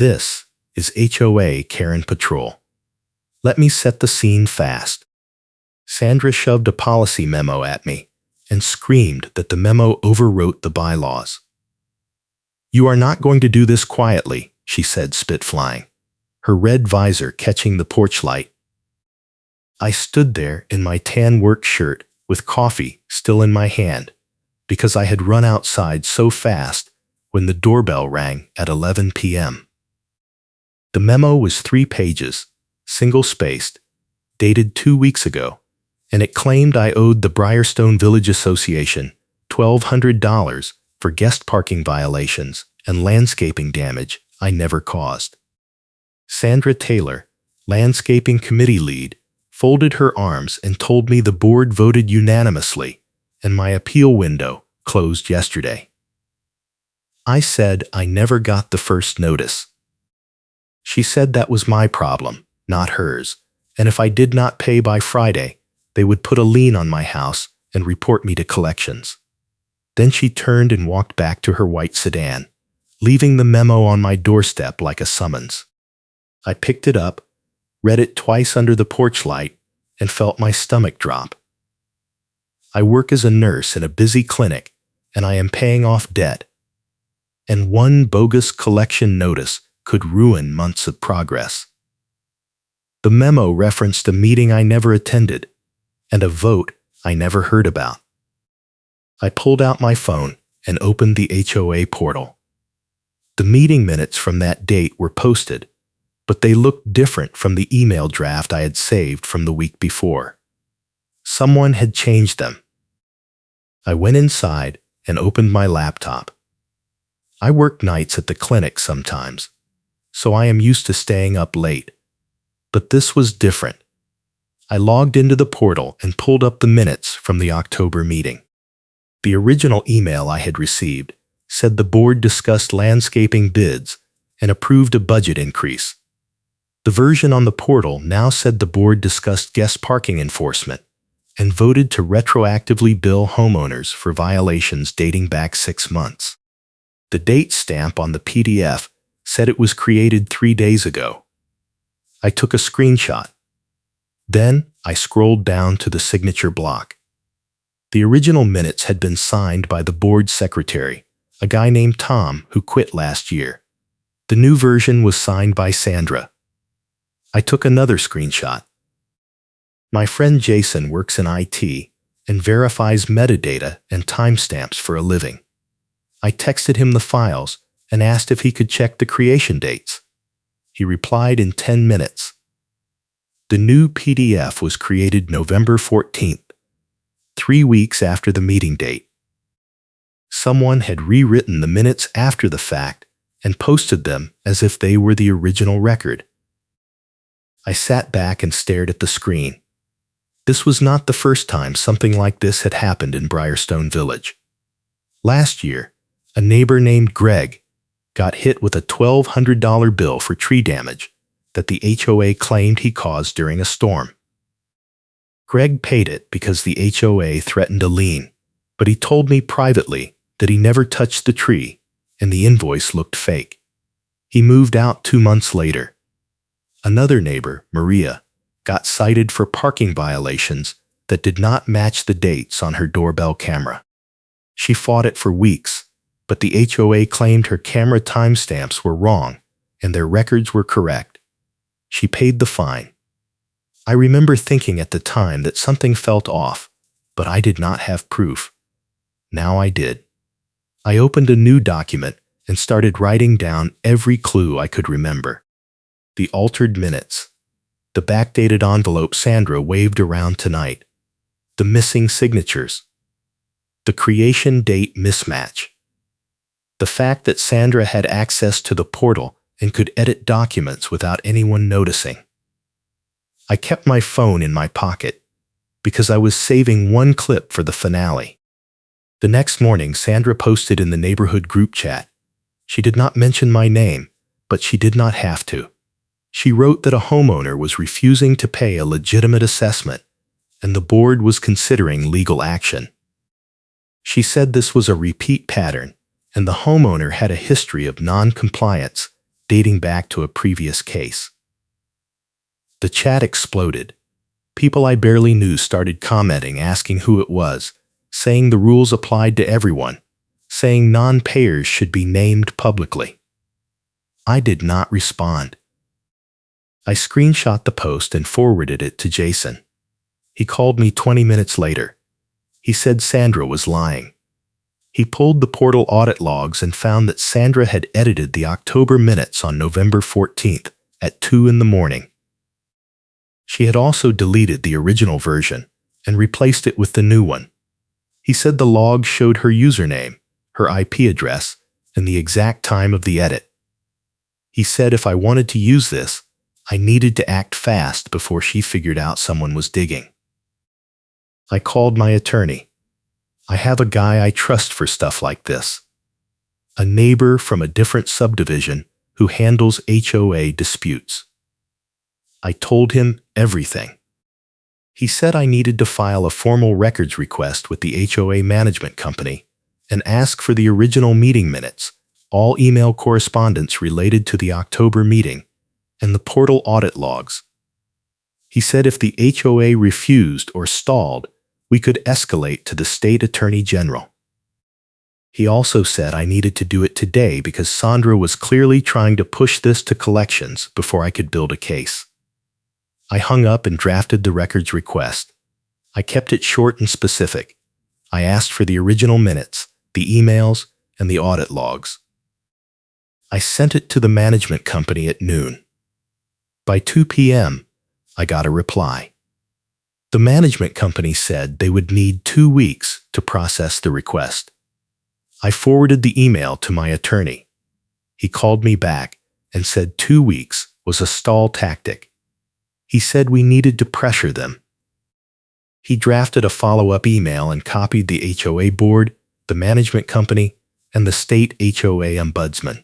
This is HOA Karen Patrol. Let me set the scene fast. Sandra shoved a policy memo at me and screamed that the memo overwrote the bylaws. "You are not going to do this quietly," she said, spit flying, her red visor catching the porch light. I stood there in my tan work shirt with coffee still in my hand because I had run outside so fast when the doorbell rang at 11 p.m. The memo was 3 pages, single-spaced, dated 2 weeks ago, and it claimed I owed the Briarstone Village Association $1,200 for guest parking violations and landscaping damage I never caused. Sandra Taylor, landscaping committee lead, folded her arms and told me the board voted unanimously and my appeal window closed yesterday. I said I never got the first notice. She said that was my problem, not hers, and if I did not pay by Friday, they would put a lien on my house and report me to collections. Then she turned and walked back to her white sedan, leaving the memo on my doorstep like a summons. I picked it up, read it twice under the porch light, and felt my stomach drop. I work as a nurse in a busy clinic, and I am paying off debt. And one bogus collection notice could ruin months of progress. The memo referenced a meeting I never attended and a vote I never heard about. I pulled out my phone and opened the HOA portal. The meeting minutes from that date were posted, but they looked different from the email draft I had saved from the week before. Someone had changed them. I went inside and opened my laptop. I work nights at the clinic sometimes, so I am used to staying up late. But this was different. I logged into the portal and pulled up the minutes from the October meeting. The original email I had received said the board discussed landscaping bids and approved a budget increase. The version on the portal now said the board discussed guest parking enforcement and voted to retroactively bill homeowners for violations dating back 6 months. The date stamp on the PDF said it was created 3 days ago. I took a screenshot. Then I scrolled down to the signature block. The original minutes had been signed by the board secretary, a guy named Tom who quit last year. The new version was signed by Sandra. I took another screenshot. My friend Jason works in IT and verifies metadata and timestamps for a living. I texted him the files and asked if he could check the creation dates. He replied in 10 minutes. The new PDF was created November 14th, 3 weeks after the meeting date. Someone had rewritten the minutes after the fact and posted them as if they were the original record. I sat back and stared at the screen. This was not the first time something like this had happened in Briarstone Village. Last year, a neighbor named Greg got hit with a $1,200 bill for tree damage that the HOA claimed he caused during a storm. Greg paid it because the HOA threatened a lien, but he told me privately that he never touched the tree and the invoice looked fake. He moved out 2 months later. Another neighbor, Maria, got cited for parking violations that did not match the dates on her doorbell camera. She fought it for weeks, but the HOA claimed her camera timestamps were wrong and their records were correct. She paid the fine. I remember thinking at the time that something felt off, but I did not have proof. Now I did. I opened a new document and started writing down every clue I could remember. The altered minutes, the backdated envelope Sandra waved around tonight, the missing signatures, the creation date mismatch, the fact that Sandra had access to the portal and could edit documents without anyone noticing. I kept my phone in my pocket because I was saving one clip for the finale. The next morning, Sandra posted in the neighborhood group chat. She did not mention my name, but she did not have to. She wrote that a homeowner was refusing to pay a legitimate assessment, and the board was considering legal action. She said this was a repeat pattern, and the homeowner had a history of non-compliance dating back to a previous case. The chat exploded. People I barely knew started commenting, asking who it was, saying the rules applied to everyone, saying non-payers should be named publicly. I did not respond. I screenshot the post and forwarded it to Jason. He called me 20 minutes later. He said Sandra was lying. He pulled the portal audit logs and found that Sandra had edited the October minutes on November 14th at 2 in the morning. She had also deleted the original version and replaced it with the new one. He said the log showed her username, her IP address, and the exact time of the edit. He said if I wanted to use this, I needed to act fast before she figured out someone was digging. I called my attorney. I have a guy I trust for stuff like this. A neighbor from a different subdivision who handles HOA disputes. I told him everything. He said I needed to file a formal records request with the HOA management company and ask for the original meeting minutes, all email correspondence related to the October meeting, and the portal audit logs. He said if the HOA refused or stalled, we could escalate to the state attorney general. He also said I needed to do it today because Sandra was clearly trying to push this to collections before I could build a case. I hung up and drafted the records request. I kept it short and specific. I asked for the original minutes, the emails, and the audit logs. I sent it to the management company at noon. By 2 p.m., I got a reply. The management company said they would need 2 weeks to process the request. I forwarded the email to my attorney. He called me back and said 2 weeks was a stall tactic. He said we needed to pressure them. He drafted a follow-up email and copied the HOA board, the management company, and the state HOA ombudsman.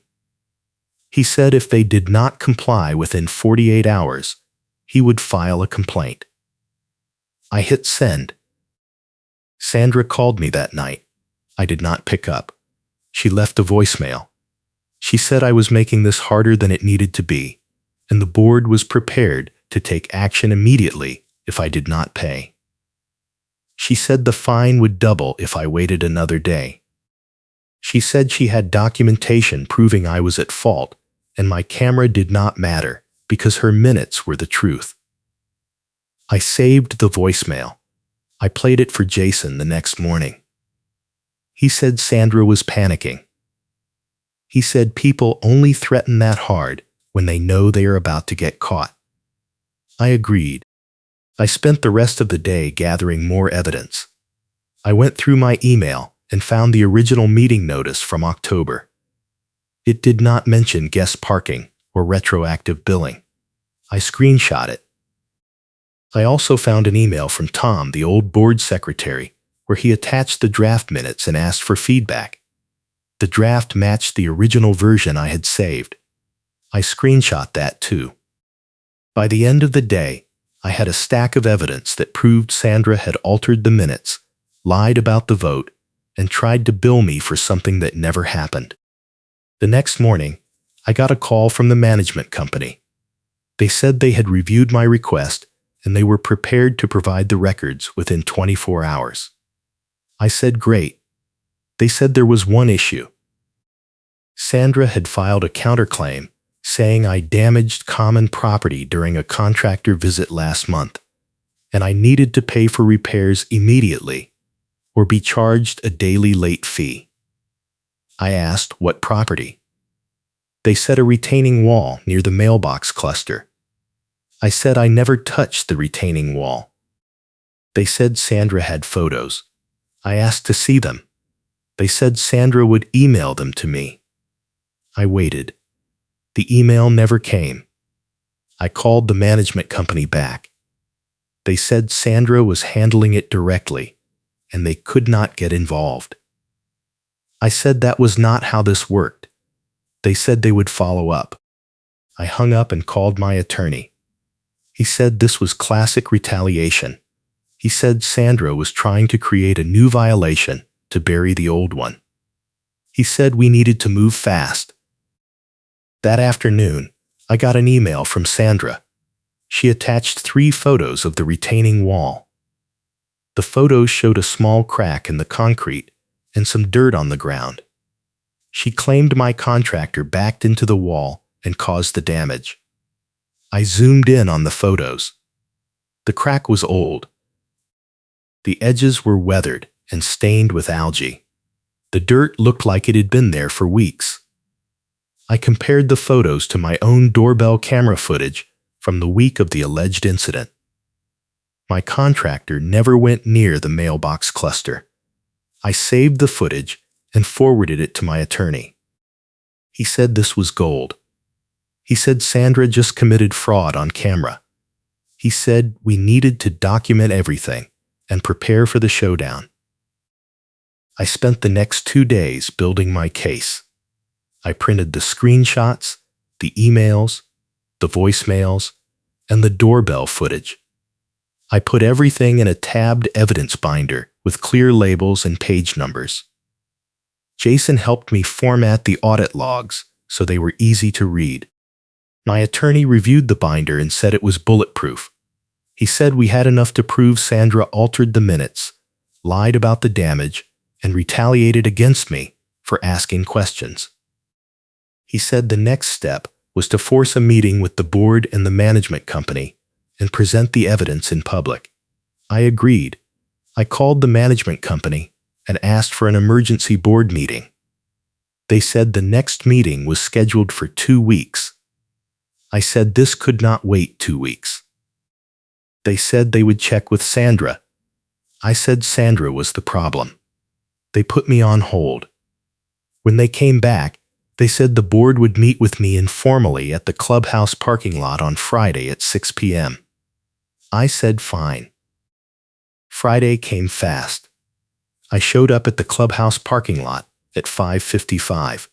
He said if they did not comply within 48 hours, he would file a complaint. I hit send. Sandra called me that night. I did not pick up. She left a voicemail. She said I was making this harder than it needed to be, and the board was prepared to take action immediately if I did not pay. She said the fine would double if I waited another day. She said she had documentation proving I was at fault, and my camera did not matter because her minutes were the truth. I saved the voicemail. I played it for Jason the next morning. He said Sandra was panicking. He said people only threaten that hard when they know they are about to get caught. I agreed. I spent the rest of the day gathering more evidence. I went through my email and found the original meeting notice from October. It did not mention guest parking or retroactive billing. I screenshot it. I also found an email from Tom, the old board secretary, where he attached the draft minutes and asked for feedback. The draft matched the original version I had saved. I screenshot that too. By the end of the day, I had a stack of evidence that proved Sandra had altered the minutes, lied about the vote, and tried to bill me for something that never happened. The next morning, I got a call from the management company. They said they had reviewed my request and they were prepared to provide the records within 24 hours. I said great. They said there was one issue. Sandra had filed a counterclaim saying I damaged common property during a contractor visit last month, and I needed to pay for repairs immediately or be charged a daily late fee. I asked what property. They said a retaining wall near the mailbox cluster. I said I never touched the retaining wall. They said Sandra had photos. I asked to see them. They said Sandra would email them to me. I waited. The email never came. I called the management company back. They said Sandra was handling it directly, and they could not get involved. I said that was not how this worked. They said they would follow up. I hung up and called my attorney. He said this was classic retaliation. He said Sandra was trying to create a new violation to bury the old one. He said we needed to move fast. That afternoon, I got an email from Sandra. She attached 3 photos of the retaining wall. The photos showed a small crack in the concrete and some dirt on the ground. She claimed my contractor backed into the wall and caused the damage. I zoomed in on the photos. The crack was old. The edges were weathered and stained with algae. The dirt looked like it had been there for weeks. I compared the photos to my own doorbell camera footage from the week of the alleged incident. My contractor never went near the mailbox cluster. I saved the footage and forwarded it to my attorney. He said this was gold. He said Sandra just committed fraud on camera. He said we needed to document everything and prepare for the showdown. I spent the next 2 days building my case. I printed the screenshots, the emails, the voicemails, and the doorbell footage. I put everything in a tabbed evidence binder with clear labels and page numbers. Jason helped me format the audit logs so they were easy to read. My attorney reviewed the binder and said it was bulletproof. He said we had enough to prove Sandra altered the minutes, lied about the damage, and retaliated against me for asking questions. He said the next step was to force a meeting with the board and the management company and present the evidence in public. I agreed. I called the management company and asked for an emergency board meeting. They said the next meeting was scheduled for 2 weeks. I said this could not wait 2 weeks. They said they would check with Sandra. I said Sandra was the problem. They put me on hold. When they came back, they said the board would meet with me informally at the clubhouse parking lot on Friday at 6 p.m. I said fine. Friday came fast. I showed up at the clubhouse parking lot at 5:55.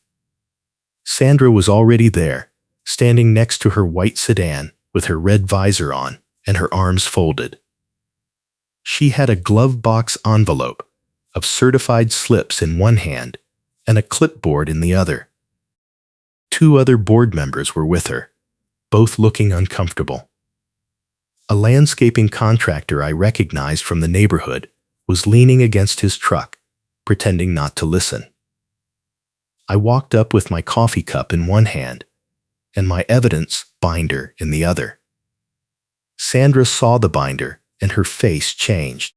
Sandra was already there, standing next to her white sedan with her red visor on and her arms folded. She had a glove box envelope of certified slips in one hand and a clipboard in the other. 2 other board members were with her, both looking uncomfortable. A landscaping contractor I recognized from the neighborhood was leaning against his truck, pretending not to listen. I walked up with my coffee cup in one hand and my evidence binder in the other. Sandra saw the binder and her face changed.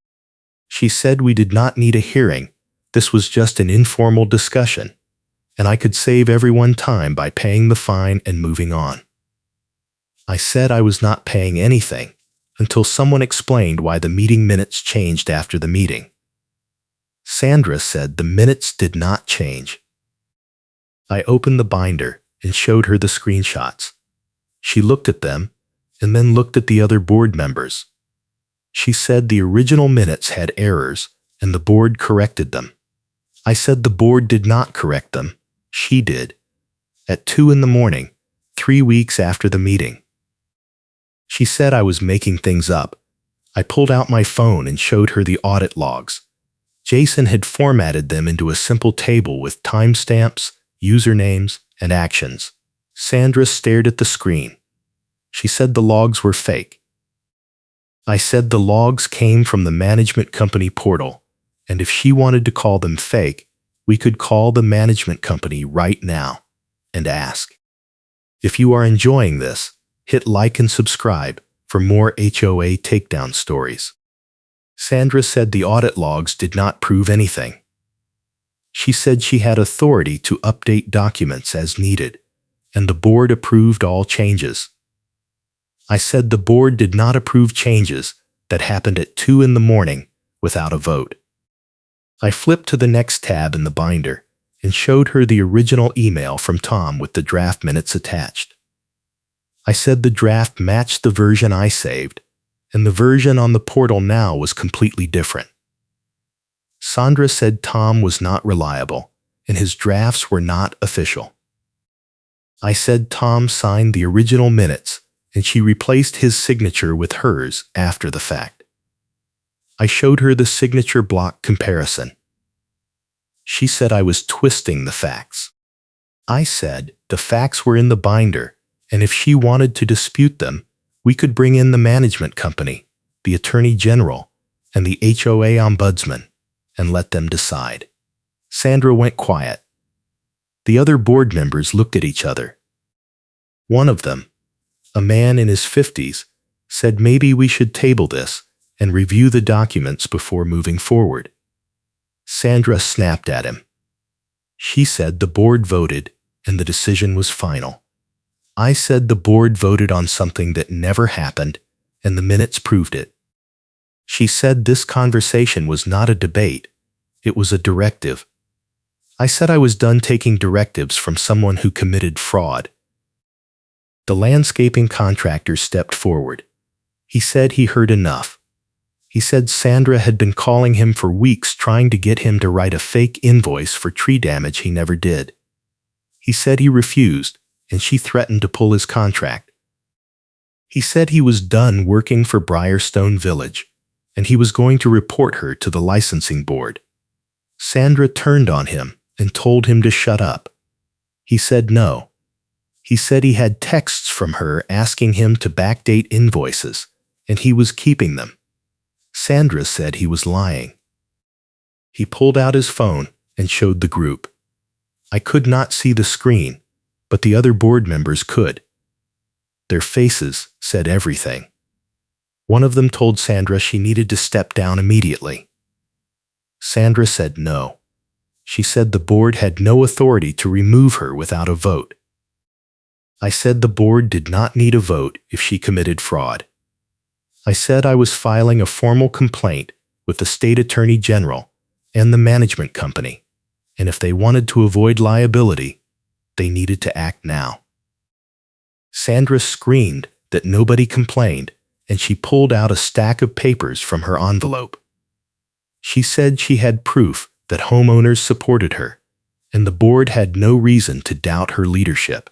She said we did not need a hearing. This was just an informal discussion, and I could save everyone time by paying the fine and moving on. I said I was not paying anything until someone explained why the meeting minutes changed after the meeting. Sandra said the minutes did not change. I opened the binder and showed her the screenshots. She looked at them and then looked at the other board members. She said the original minutes had errors and the board corrected them. I said the board did not correct them. She did. At 2 a.m, 3 weeks after the meeting. She said I was making things up. I pulled out my phone and showed her the audit logs. Jason had formatted them into a simple table with timestamps, usernames, and actions. Sandra stared at the screen. She said the logs were fake. I said the logs came from the management company portal, and if she wanted to call them fake, we could call the management company right now and ask. If you are enjoying this, hit like and subscribe for more HOA takedown stories. Sandra said the audit logs did not prove anything. She said she had authority to update documents as needed, and the board approved all changes. I said the board did not approve changes that happened at 2 a.m. without a vote. I flipped to the next tab in the binder and showed her the original email from Tom with the draft minutes attached. I said the draft matched the version I saved, and the version on the portal now was completely different. Sandra said Tom was not reliable, and his drafts were not official. I said Tom signed the original minutes, and she replaced his signature with hers after the fact. I showed her the signature block comparison. She said I was twisting the facts. I said the facts were in the binder, and if she wanted to dispute them, we could bring in the management company, the attorney general, and the HOA ombudsman, and let them decide. Sandra went quiet. The other board members looked at each other. One of them, a man in his 50s, said maybe we should table this and review the documents before moving forward. Sandra snapped at him. She said the board voted and the decision was final. I said the board voted on something that never happened and the minutes proved it. She said this conversation was not a debate, it was a directive. I said I was done taking directives from someone who committed fraud. The landscaping contractor stepped forward. He said he heard enough. He said Sandra had been calling him for weeks trying to get him to write a fake invoice for tree damage he never did. He said he refused, and she threatened to pull his contract. He said he was done working for Briarstone Village, and he was going to report her to the licensing board. Sandra turned on him and told him to shut up. He said no. He said he had texts from her asking him to backdate invoices, and he was keeping them. Sandra said he was lying. He pulled out his phone and showed the group. I could not see the screen, but the other board members could. Their faces said everything. One of them told Sandra she needed to step down immediately. Sandra said no. She said the board had no authority to remove her without a vote. I said the board did not need a vote if she committed fraud. I said I was filing a formal complaint with the state attorney general and the management company, and if they wanted to avoid liability, they needed to act now. Sandra screamed that nobody complained, and she pulled out a stack of papers from her envelope. She said she had proof that homeowners supported her, and the board had no reason to doubt her leadership.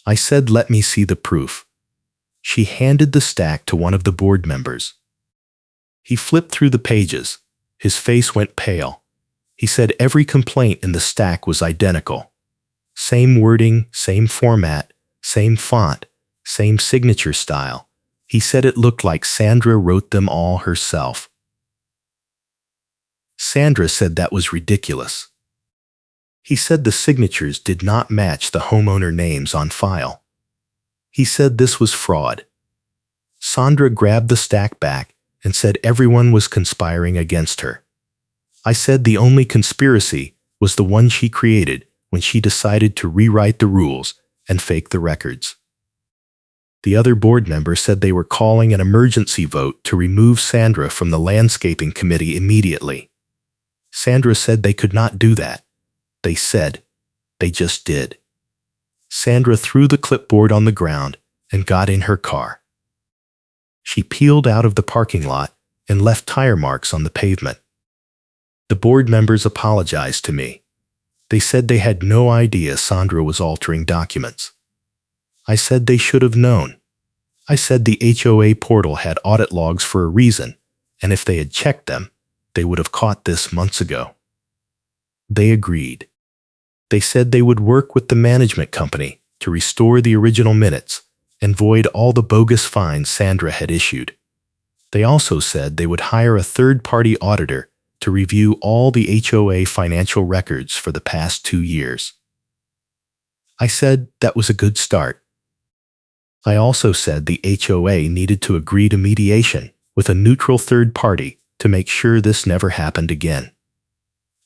I said, "Let me see the proof." She handed the stack to one of the board members. He flipped through the pages. His face went pale. He said every complaint in the stack was identical. Same wording, same format, same font, same signature style. He said it looked like Sandra wrote them all herself. Sandra said that was ridiculous. He said the signatures did not match the homeowner names on file. He said this was fraud. Sandra grabbed the stack back and said everyone was conspiring against her. I said the only conspiracy was the one she created when she decided to rewrite the rules and fake the records. The other board member said they were calling an emergency vote to remove Sandra from the landscaping committee immediately. Sandra said they could not do that. They said, they just did. Sandra threw the clipboard on the ground and got in her car. She peeled out of the parking lot and left tire marks on the pavement. The board members apologized to me. They said they had no idea Sandra was altering documents. I said they should have known. I said the HOA portal had audit logs for a reason, and if they had checked them, they would have caught this months ago. They agreed. They said they would work with the management company to restore the original minutes and void all the bogus fines Sandra had issued. They also said they would hire a third-party auditor to review all the HOA financial records for the past 2 years. I said that was a good start. I also said the HOA needed to agree to mediation with a neutral third party to make sure this never happened again.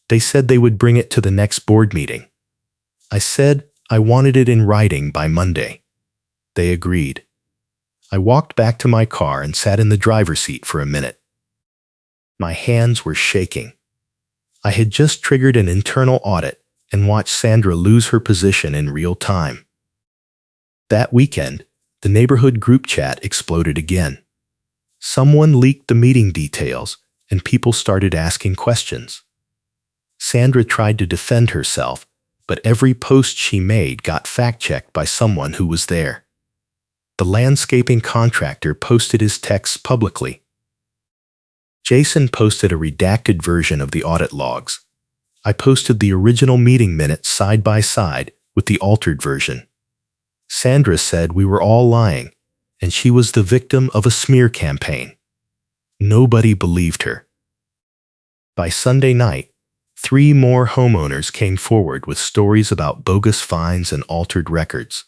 They said they would bring it to the next board meeting. I said I wanted it in writing by Monday. They agreed. I walked back to my car and sat in the driver's seat for a minute. My hands were shaking. I had just triggered an internal audit and watched Sandra lose her position in real time. That weekend, the neighborhood group chat exploded again. Someone leaked the meeting details, and people started asking questions. Sandra tried to defend herself, but every post she made got fact-checked by someone who was there. The landscaping contractor posted his texts publicly. Jason posted a redacted version of the audit logs. I posted the original meeting minutes side by side with the altered version. Sandra said we were all lying, and she was the victim of a smear campaign. Nobody believed her. By Sunday night, 3 more homeowners came forward with stories about bogus fines and altered records.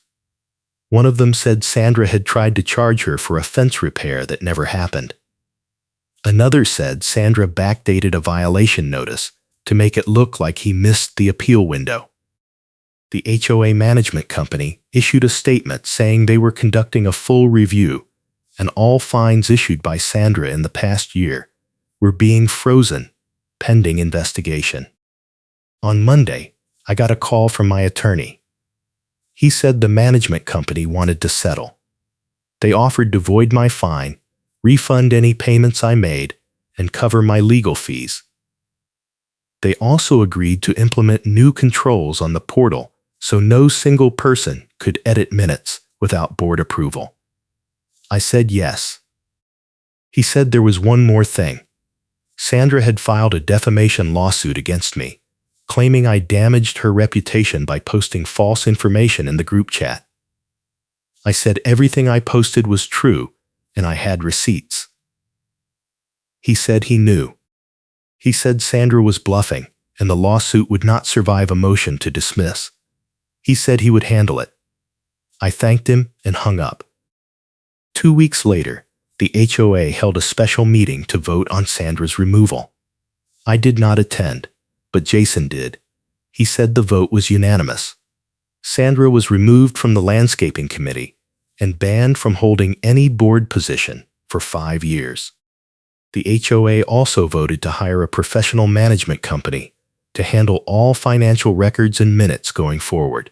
One of them said Sandra had tried to charge her for a fence repair that never happened. Another said Sandra backdated a violation notice to make it look like he missed the appeal window. The HOA management company issued a statement saying they were conducting a full review, and all fines issued by Sandra in the past year were being frozen, pending investigation. On Monday, I got a call from my attorney. He said the management company wanted to settle. They offered to void my fine, refund any payments I made, and cover my legal fees. They also agreed to implement new controls on the portal so no single person could edit minutes without board approval. I said yes. He said there was one more thing. Sandra had filed a defamation lawsuit against me, claiming I damaged her reputation by posting false information in the group chat. I said everything I posted was true, and I had receipts. He said he knew. He said Sandra was bluffing, and the lawsuit would not survive a motion to dismiss. He said he would handle it. I thanked him and hung up. 2 weeks later, the HOA held a special meeting to vote on Sandra's removal. I did not attend, but Jason did. He said the vote was unanimous. Sandra was removed from the landscaping committee and banned from holding any board position for 5 years. The HOA also voted to hire a professional management company to handle all financial records and minutes going forward.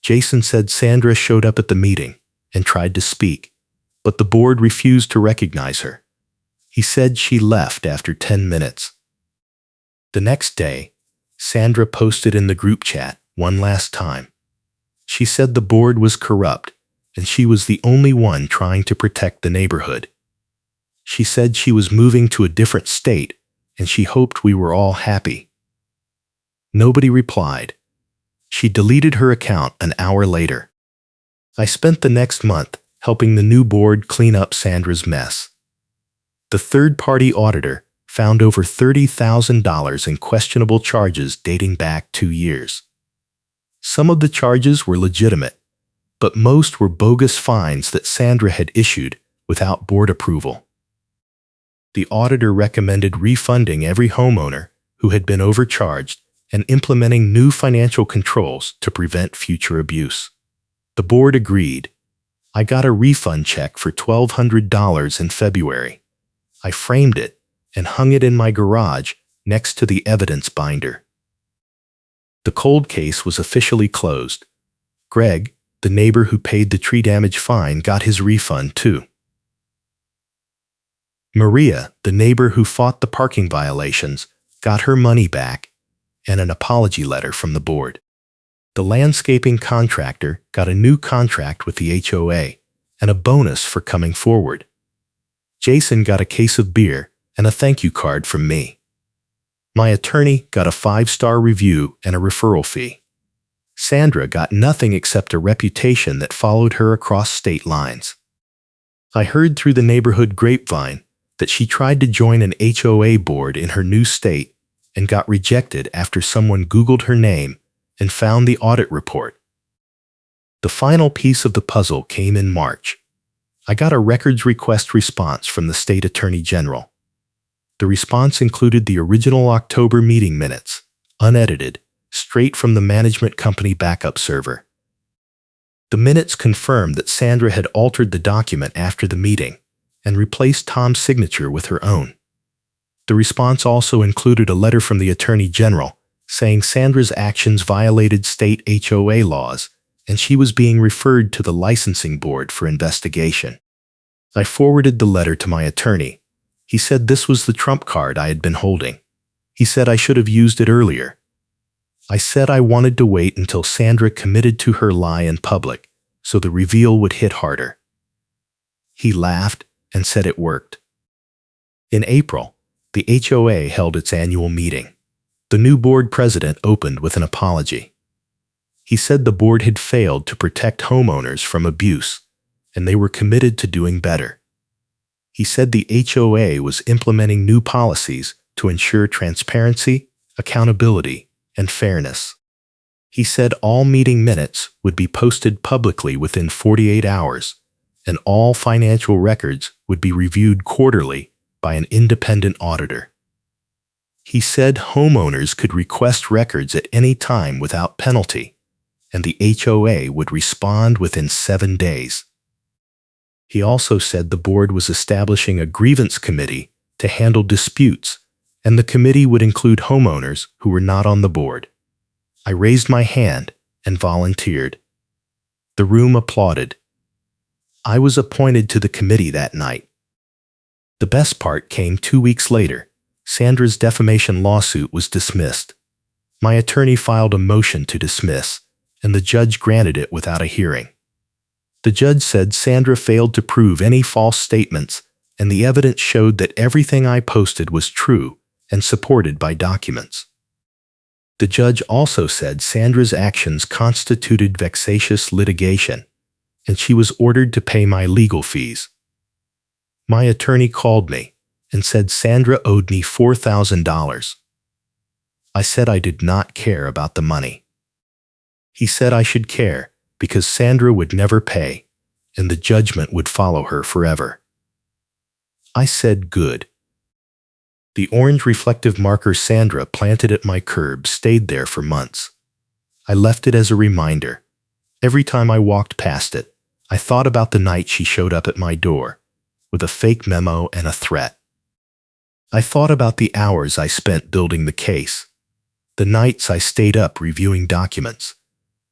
Jason said Sandra showed up at the meeting and tried to speak, but the board refused to recognize her. He said she left after 10 minutes. The next day, Sandra posted in the group chat one last time. She said the board was corrupt and she was the only one trying to protect the neighborhood. She said she was moving to a different state and she hoped we were all happy. Nobody replied. She deleted her account an hour later. I spent the next month helping the new board clean up Sandra's mess. The third-party auditor found over $30,000 in questionable charges dating back 2 years. Some of the charges were legitimate, but most were bogus fines that Sandra had issued without board approval. The auditor recommended refunding every homeowner who had been overcharged and implementing new financial controls to prevent future abuse. The board agreed. I got a refund check for $1,200 in February. I framed it and hung it in my garage next to the evidence binder. The cold case was officially closed. Greg, the neighbor who paid the tree damage fine, got his refund too. Maria, the neighbor who fought the parking violations, got her money back and an apology letter from the board. The landscaping contractor got a new contract with the HOA and a bonus for coming forward. Jason got a case of beer and a thank you card from me. My attorney got a 5-star review and a referral fee. Sandra got nothing except a reputation that followed her across state lines. I heard through the neighborhood grapevine that she tried to join an HOA board in her new state and got rejected after someone Googled her name and found the audit report. The final piece of the puzzle came in March. I got a records request response from the state attorney general. The response included the original October meeting minutes, unedited, straight from the management company backup server. The minutes confirmed that Sandra had altered the document after the meeting and replaced Tom's signature with her own. The response also included a letter from the Attorney General saying Sandra's actions violated state HOA laws and she was being referred to the licensing board for investigation. I forwarded the letter to my attorney. He said this was the trump card I had been holding. He said I should have used it earlier. I said I wanted to wait until Sandra committed to her lie in public so the reveal would hit harder. He laughed and said it worked. In April, the HOA held its annual meeting. The new board president opened with an apology. He said the board had failed to protect homeowners from abuse, and they were committed to doing better. He said the HOA was implementing new policies to ensure transparency, accountability, and fairness. He said all meeting minutes would be posted publicly within 48 hours, and all financial records would be reviewed quarterly by an independent auditor. He said homeowners could request records at any time without penalty, and the HOA would respond within 7 days. He also said the board was establishing a grievance committee to handle disputes, and the committee would include homeowners who were not on the board. I raised my hand and volunteered. The room applauded. I was appointed to the committee that night. The best part came 2 weeks later. Sandra's defamation lawsuit was dismissed. My attorney filed a motion to dismiss, and the judge granted it without a hearing. The judge said Sandra failed to prove any false statements, and the evidence showed that everything I posted was true and supported by documents. The judge also said Sandra's actions constituted vexatious litigation, and she was ordered to pay my legal fees. My attorney called me and said Sandra owed me $4,000. I said I did not care about the money. He said I should care because Sandra would never pay, and the judgment would follow her forever. I said good. The orange reflective marker Sandra planted at my curb stayed there for months. I left it as a reminder. Every time I walked past it, I thought about the night she showed up at my door with a fake memo and a threat. I thought about the hours I spent building the case, the nights I stayed up reviewing documents,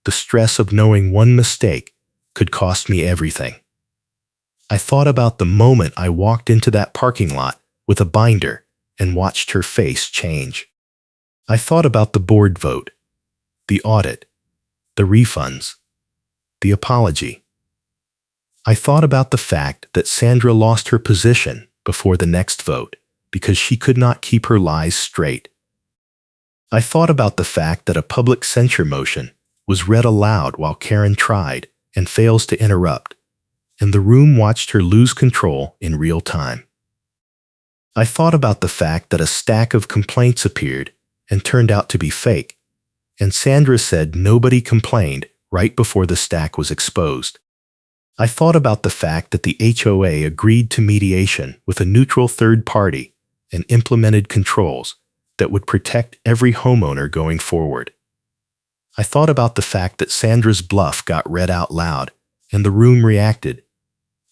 the stress of knowing one mistake could cost me everything. I thought about the moment I walked into that parking lot with a binder and watched her face change. I thought about the board vote, the audit, the refunds, the apology. I thought about the fact that Sandra lost her position before the next vote because she could not keep her lies straight. I thought about the fact that a public censure motion was read aloud while Karen tried and fails to interrupt, and the room watched her lose control in real time. I thought about the fact that a stack of complaints appeared and turned out to be fake, and Sandra said nobody complained right before the stack was exposed. I thought about the fact that the HOA agreed to mediation with a neutral third party and implemented controls that would protect every homeowner going forward. I thought about the fact that Sandra's bluff got read out loud and the room reacted,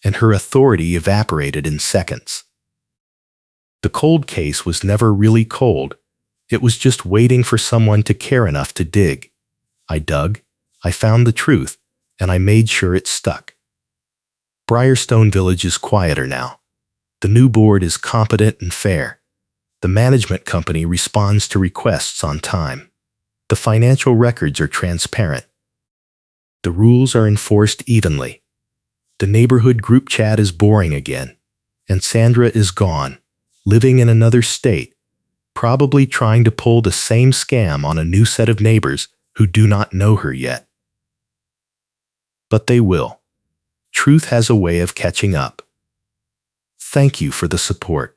and her authority evaporated in seconds. The cold case was never really cold. It was just waiting for someone to care enough to dig. I dug, I found the truth, and I made sure it stuck. Briarstone Village is quieter now. The new board is competent and fair. The management company responds to requests on time. The financial records are transparent. The rules are enforced evenly. The neighborhood group chat is boring again, and Sandra is gone, living in another state, probably trying to pull the same scam on a new set of neighbors who do not know her yet. But they will. Truth has a way of catching up. Thank you for the support.